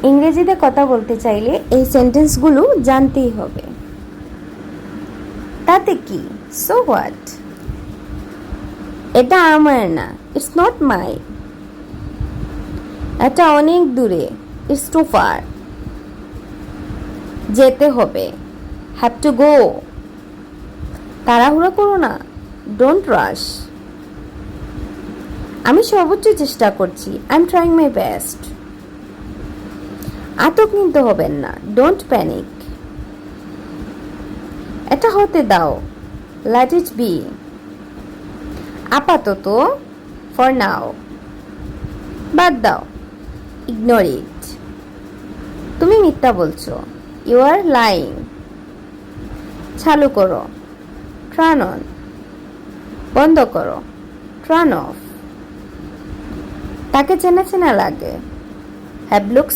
ইংরেজিতে কথা বলতে চাইলে এই সেন্টেন্সগুলো জানতেই হবে। তাতে কি, সো হোয়াট? এটা আমার না, ইটস নট মাই। এটা অনেক দূরে, ইটস টু ফার। যেতে হবে, হ্যাভ টু গো। তাড়াহুড়ো করো না, ডোন্ট রাশ। আমি সর্বোচ্চ চেষ্টা করছি, I am trying my best. আতঙ্কিত হবেন না, ডোন্ট প্যানিক। এটা হতে দাও, লেট ইট বি। আপাতত, ফর নাও। বাদ দাও, ইগনোর ইট। তুমি মিথ্যা বলছো, ইউ আর লাইং। চালু করো, টার্ন অন। বন্ধ করো, টার্ন অফ। তাকে চেনা চেনা লাগে, হ্যাভ লুকস